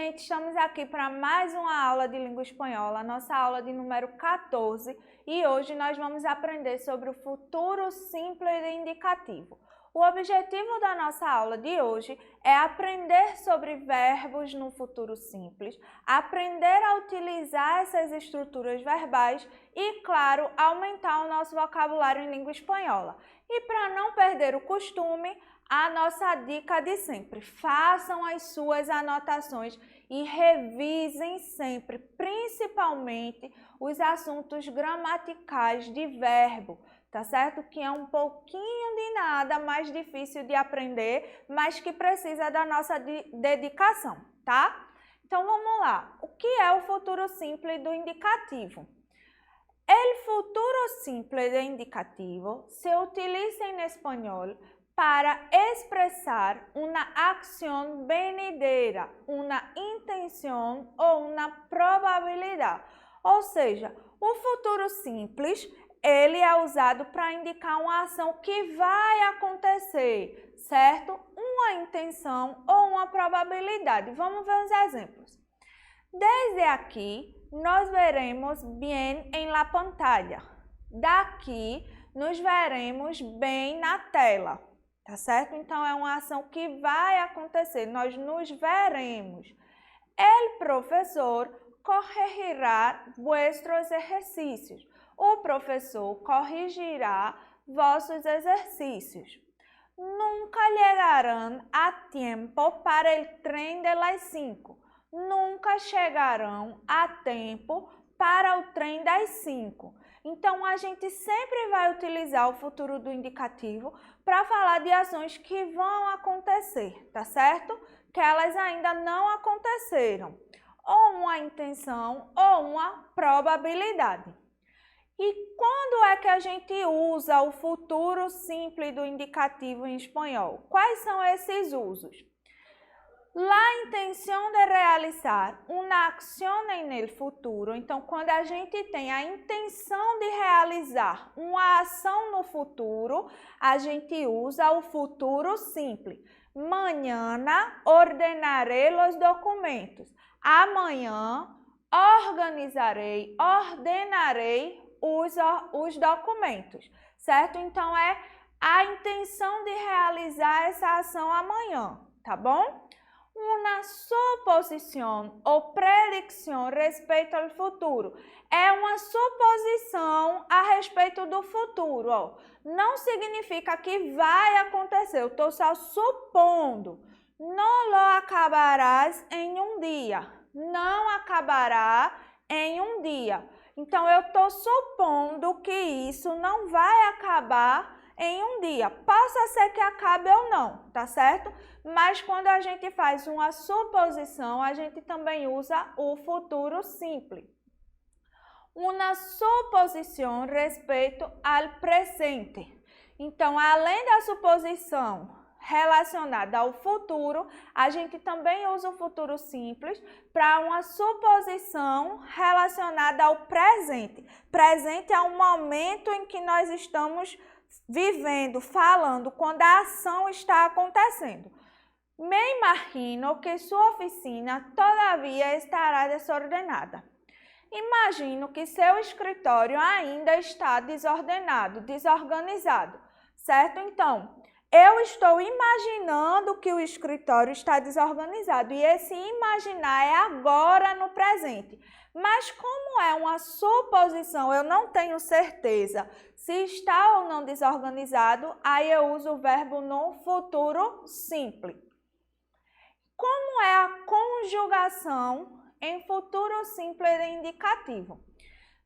gente, estamos aqui para mais uma aula de língua espanhola, nossa aula de número 14, e hoje nós vamos aprender sobre o futuro simples e indicativo. O objetivo da nossa aula de hoje é aprender sobre verbos no futuro simples, aprender a utilizar essas estruturas verbais e, claro, aumentar o nosso vocabulário em língua espanhola. E para não perder o costume, a nossa dica de sempre: façam as suas anotações e revisem sempre, principalmente os assuntos gramaticais de verbo, tá certo? Que é um pouquinho de nada mais difícil de aprender, mas que precisa da nossa dedicação, tá? Então vamos lá. O que é o futuro simples do indicativo? El futuro simple de indicativo se utiliza en español para expresar una acción venidera, una intención ou uma probabilidade. Ou seja, o futuro simples, ele é usado para indicar uma ação que vai acontecer, certo? Uma intenção ou uma probabilidade. Vamos ver os exemplos. Desde aqui, nós veremos bem em la pantalla. Daqui, nos veremos bem na tela. Tá certo? Então, é uma ação que vai acontecer. Nós nos veremos. El professor corrigirá vuestros exercícios. O professor corrigirá vossos exercícios. Nunca chegarão a tempo para el tren de las 5. Nunca chegarão a tempo para o trem das 5. Então, a gente sempre vai utilizar o futuro do indicativo para falar de ações que vão acontecer, tá certo? Que elas ainda não aconteceram. Ou uma intenção ou uma probabilidade. E quando é que a gente usa o futuro simples do indicativo em espanhol? Quais são esses usos? La intención de realizar una acción en el futuro. Então, quando a gente tem a intenção de realizar uma ação no futuro, a gente usa o futuro simples. Mañana ordenaré los documentos. Amanhã ordenarei os documentos, certo? Então, é a intenção de realizar essa ação amanhã, tá bom? Uma suposição ou predicção respeito ao futuro. É uma suposição a respeito do futuro. Ó. Não significa que vai acontecer, eu estou só supondo. Não lo acabarás em um dia. Não acabará em um dia. Então, eu estou supondo que isso não vai acabar em um dia. Possa ser que acabe ou não, tá certo? Mas quando a gente faz uma suposição, a gente também usa o futuro simples. Uma suposição respeito ao presente. Então, além da suposição relacionada ao futuro, a gente também usa o futuro simples para uma suposição relacionada ao presente. Presente é o momento em que nós estamos vivendo, falando, quando a ação está acontecendo. Me imagino que sua oficina todavia estará desordenada. Imagino que seu escritório ainda está desordenado, desorganizado, certo? Então, eu estou imaginando que o escritório está desorganizado e esse imaginar é agora no presente. Mas como é uma suposição, eu não tenho certeza se está ou não desorganizado, aí eu uso o verbo no futuro simples. Como é a conjugação em futuro simples de indicativo?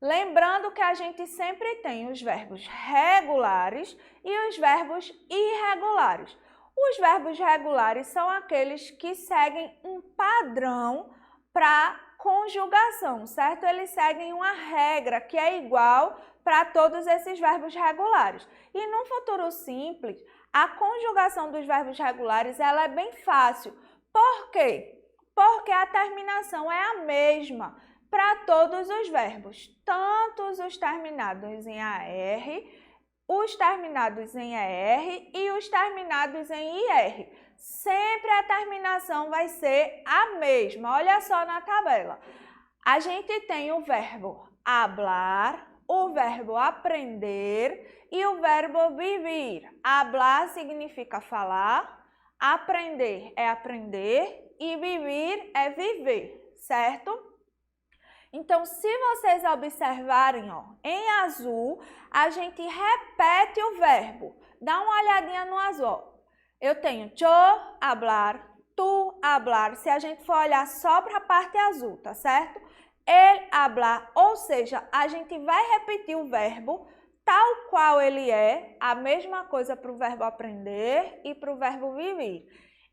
Lembrando que a gente sempre tem os verbos regulares e os verbos irregulares. Os verbos regulares são aqueles que seguem um padrão para conjugação, certo? Eles seguem uma regra que é igual para todos esses verbos regulares. E no futuro simples, a conjugação dos verbos regulares ela é bem fácil. Por quê? Porque a terminação é a mesma para todos os verbos, tanto os terminados em AR, os terminados em ER e os terminados em IR, sempre a terminação vai ser a mesma. Olha só na tabela. A gente tem o verbo hablar, o verbo aprender e o verbo vivir. Hablar significa falar, aprender é aprender e vivir é viver, certo? Então, se vocês observarem, ó, em azul, a gente repete o verbo. Dá uma olhadinha no azul. Ó. Eu tenho yo hablar, tu hablar, se a gente for olhar só para a parte azul, tá certo? Ele hablar, ou seja, a gente vai repetir o verbo tal qual ele é, a mesma coisa para o verbo aprender e para o verbo viver.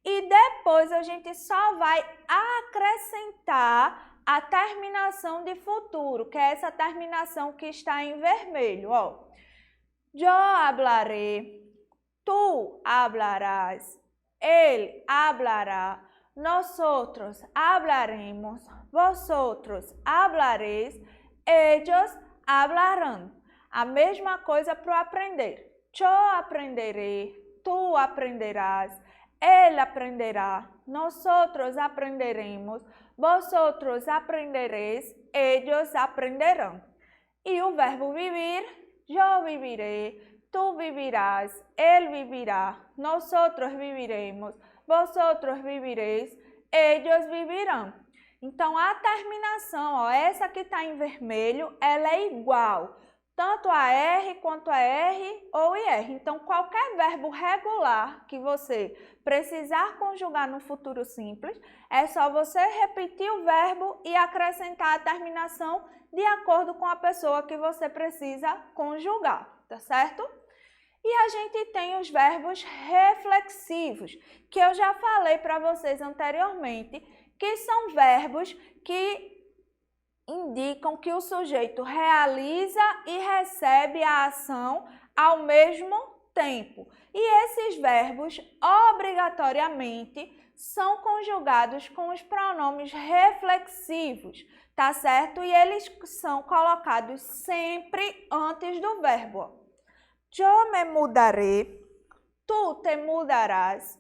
E depois a gente só vai acrescentar a terminação de futuro, que é essa terminação que está em vermelho. Ó. Yo hablaré, tú hablarás, él hablará, nosotros hablaremos, vosotros hablaréis, ellos hablarán. A mesma coisa para o aprender. Yo aprenderé, tú aprenderás, él aprenderá, nosotros aprenderemos, vosotros aprenderéis, ellos aprenderán. E o verbo vivir, yo viviré, tú vivirás, él vivirá, nosotros viviremos, vosotros viviréis, ellos vivirão. Então, a terminação, ó, essa que está em vermelho, ela é igual, tanto a R quanto a R ou IR. Então, qualquer verbo regular que você precisar conjugar no futuro simples, é só você repetir o verbo e acrescentar a terminação de acordo com a pessoa que você precisa conjugar, tá certo? E a gente tem os verbos reflexivos, que eu já falei para vocês anteriormente, que são verbos que indicam que o sujeito realiza e recebe a ação ao mesmo tempo. E esses verbos, obrigatoriamente, são conjugados com os pronomes reflexivos, tá certo? E eles são colocados sempre antes do verbo. Yo me mudaré, tú te mudarás,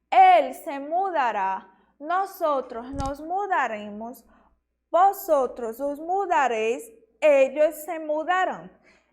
él se mudará, nosotros nos mudaremos, vosotros os mudareis, ellos se mudarão.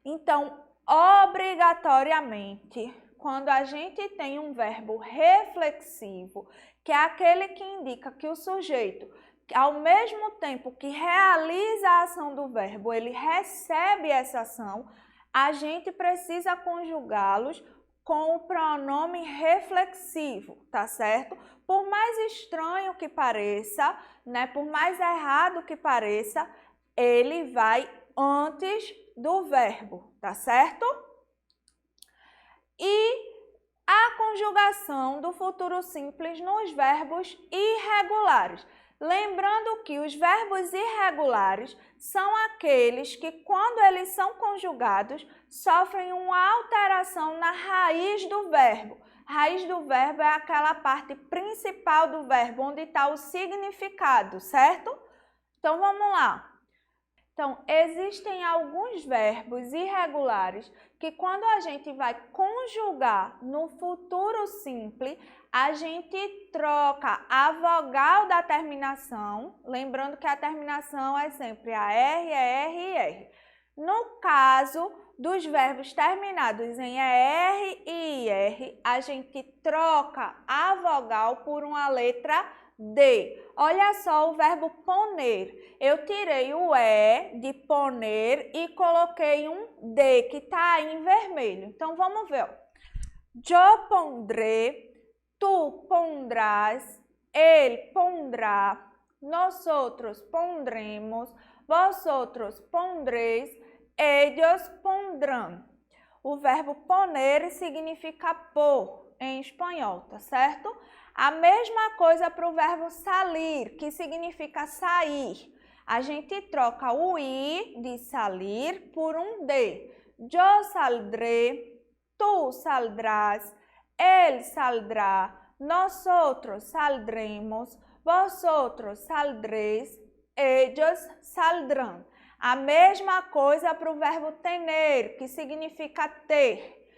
Então, obrigatoriamente, quando a gente tem um verbo reflexivo, que é aquele que indica que o sujeito, ao mesmo tempo que realiza a ação do verbo, ele recebe essa ação, a gente precisa conjugá-los com o pronome reflexivo, tá certo? Por mais estranho que pareça, né, por mais errado que pareça, ele vai antes do verbo, tá certo? E a conjugação do futuro simples nos verbos irregulares. Lembrando que os verbos irregulares são aqueles que, quando eles são conjugados, sofrem uma alteração na raiz do verbo. Raiz do verbo é aquela parte principal do verbo, onde está o significado, certo? Então, vamos lá. Então, existem alguns verbos irregulares que, quando a gente vai conjugar no futuro simples, a gente troca a vogal da terminação, lembrando que a terminação é sempre a R, ER e R. No caso dos verbos terminados em ER e IR, a gente troca a vogal por uma letra D. Olha só o verbo poner. Eu tirei o E de poner e coloquei um D, que está aí em vermelho. Então, vamos ver. Yo pondré, tú pondrás, él pondrá, nosotros pondremos, vosotros pondréis, ellos pondrán. O verbo poner significa pôr em espanhol, tá certo? A mesma coisa para o verbo salir, que significa sair. A gente troca o I de salir por um D. Yo saldré, tú saldrás, él saldrá, nosotros saldremos, vosotros saldréis, ellos saldrán. A mesma coisa para o verbo tener, que significa ter.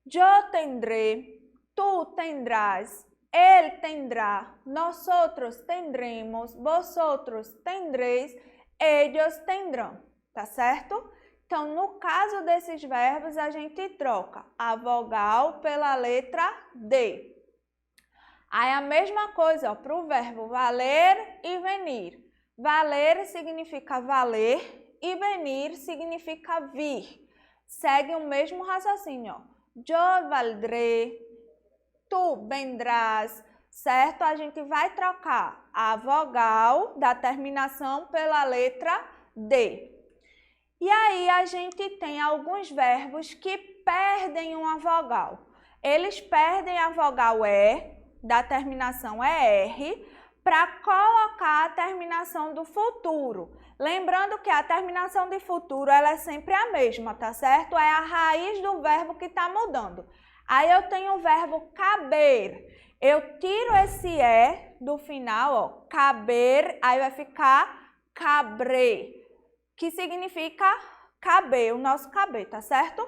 Yo tendré, tú tendrás, Él tendrá, nosotros tendremos, vosotros tendréis, ellos tendrão, tá certo? Então, no caso desses verbos, a gente troca a vogal pela letra D. Aí a mesma coisa para o verbo valer e venir. Valer significa valer e venir significa vir. Segue o mesmo raciocínio, ó. Eu valdré, tu vendrás, certo? A gente vai trocar a vogal da terminação pela letra D. E aí a gente tem alguns verbos que perdem uma vogal. Eles perdem a vogal E, da terminação ER, para colocar a terminação do futuro. Lembrando que a terminação de futuro ela é sempre a mesma, tá certo? É a raiz do verbo que está mudando. Aí eu tenho o verbo caber. Eu tiro esse E do final, ó, caber, aí vai ficar cabré, que significa caber, o nosso caber, tá certo?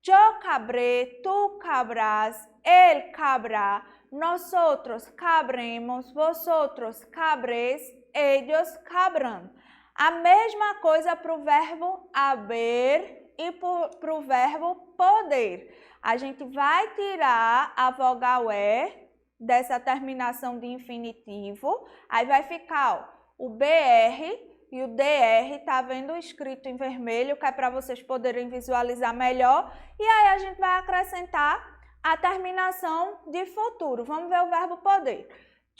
Eu cabré, tu cabrás, ele cabrá, nosotros cabremos, vosotros cabréis, ellos cabrão. A mesma coisa para o verbo haver e para o verbo poder. A gente vai tirar a vogal E dessa terminação de infinitivo, aí vai ficar ó, o BR e o DR, tá vendo escrito em vermelho, que é para vocês poderem visualizar melhor. E aí a gente vai acrescentar a terminação de futuro. Vamos ver o verbo poder.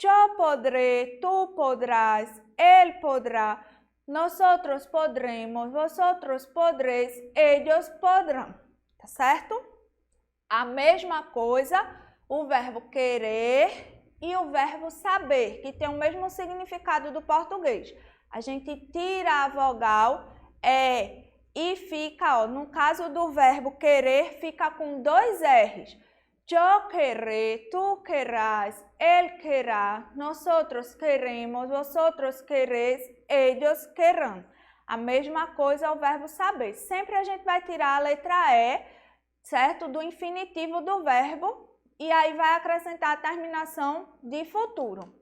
Eu podré, tu podrás, ele podrá, nosotros podremos, vosotros podréis, ellos podrão. Tá certo? A mesma coisa, o verbo querer e o verbo saber, que tem o mesmo significado do português. A gente tira a vogal e fica, ó, no caso do verbo querer, fica com dois R's. Eu querré, tu querrás, ele querrá, nosotros queremos, vosotros queréis, ellos querrão. A mesma coisa é o verbo saber. Sempre a gente vai tirar a letra E, certo? Do infinitivo do verbo e aí vai acrescentar a terminação de futuro.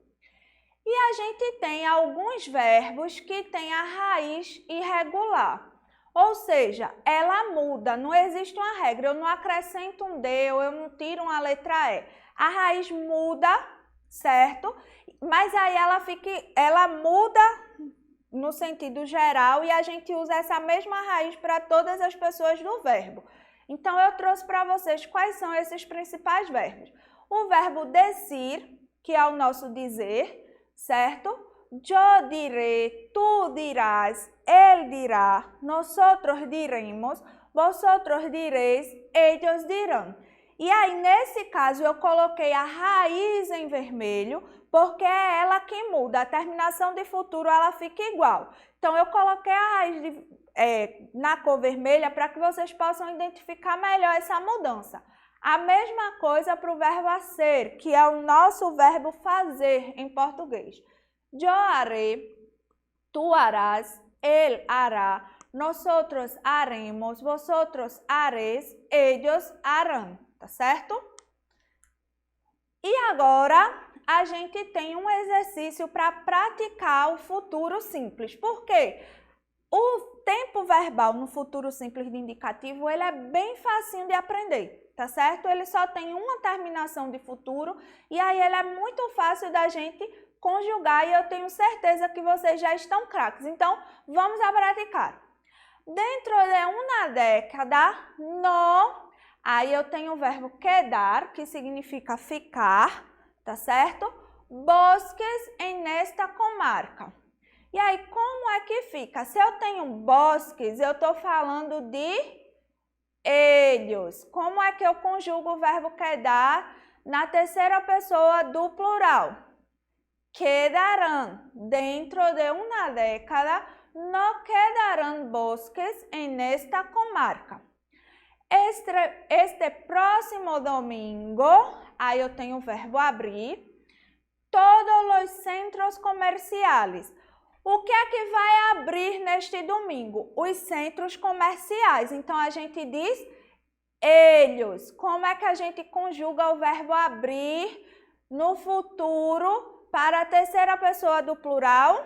E a gente tem alguns verbos que têm a raiz irregular, ou seja, ela muda, não existe uma regra, eu não acrescento um D ou eu não tiro uma letra E. A raiz muda, certo? Mas aí ela muda no sentido geral e a gente usa essa mesma raiz para todas as pessoas do verbo. Então, eu trouxe para vocês quais são esses principais verbos. O verbo decir, que é o nosso dizer, certo? Eu diré, tu dirás, ele dirá, nosotros diremos, vosotros diréis, ellos dirão. E aí, nesse caso, eu coloquei a raiz em vermelho, porque é ela que muda. A terminação de futuro, ela fica igual. Então, eu coloquei a raiz na cor vermelha para que vocês possam identificar melhor essa mudança. A mesma coisa para o verbo hacer, que é o nosso verbo fazer em português. Eu haré, tu harás, ele hará, nosotros haremos, vosotros haréis, ellos harão, tá certo? E agora a gente tem um exercício para praticar o futuro simples. Por quê? O tempo verbal no futuro simples de indicativo, ele é bem facinho de aprender, tá certo? Ele só tem uma terminação de futuro e aí ele é muito fácil da gente conjugar e eu tenho certeza que vocês já estão craques. Então, vamos a praticar. Dentro de uma década, no, aí eu tenho o verbo quedar, que significa ficar, tá certo? Bosques en esta comarca. E aí, como é que fica? Se eu tenho bosques, eu estou falando de ellos. Como é que eu conjugo o verbo quedar na terceira pessoa do plural? Quedarán. Dentro de una década, no quedarán bosques en esta comarca. Este próximo domingo, aí eu tenho o verbo abrir, todos os centros comerciais. O que é que vai abrir neste domingo? Os centros comerciais. Então, a gente diz ellos. Como é que a gente conjuga o verbo abrir No futuro, para a terceira pessoa do plural,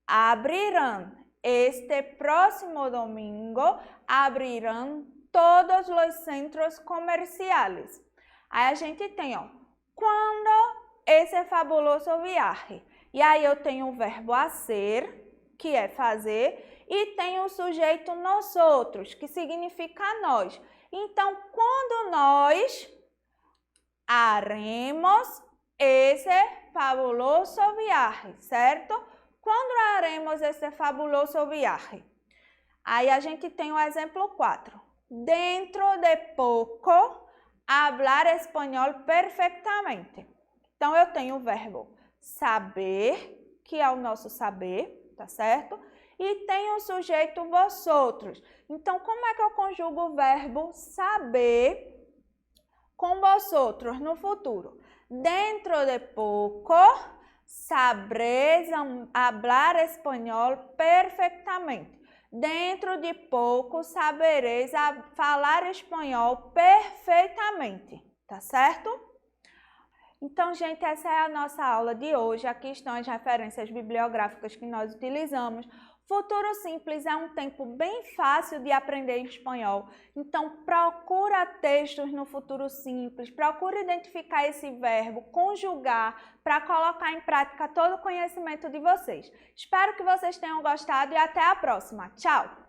abrirão. Este próximo domingo, abrirão todos os centros comerciais. Aí a gente tem, quando esse fabuloso viaje. E aí eu tenho o verbo hacer, que é fazer, e tenho o sujeito nosotros, que significa nós. Então, quando nós haremos esse fabuloso viaje, certo? Quando haremos esse fabuloso viaje? Aí a gente tem o exemplo 4. Dentro de pouco, hablar espanhol perfeitamente. Então, eu tenho o verbo saber, que é o nosso saber, tá certo? E tem o sujeito vosotros. Então, como é que eu conjugo o verbo saber com vosotros no futuro? Dentro de pouco, sabréis hablar espanhol perfeitamente. Dentro de pouco, sabereis falar espanhol perfeitamente, tá certo? Então, gente, essa é a nossa aula de hoje. Aqui estão as referências bibliográficas que nós utilizamos. Futuro simples é um tempo bem fácil de aprender espanhol. Então, procura textos no futuro simples, procura identificar esse verbo, conjugar, para colocar em prática todo o conhecimento de vocês. Espero que vocês tenham gostado e até a próxima. Tchau!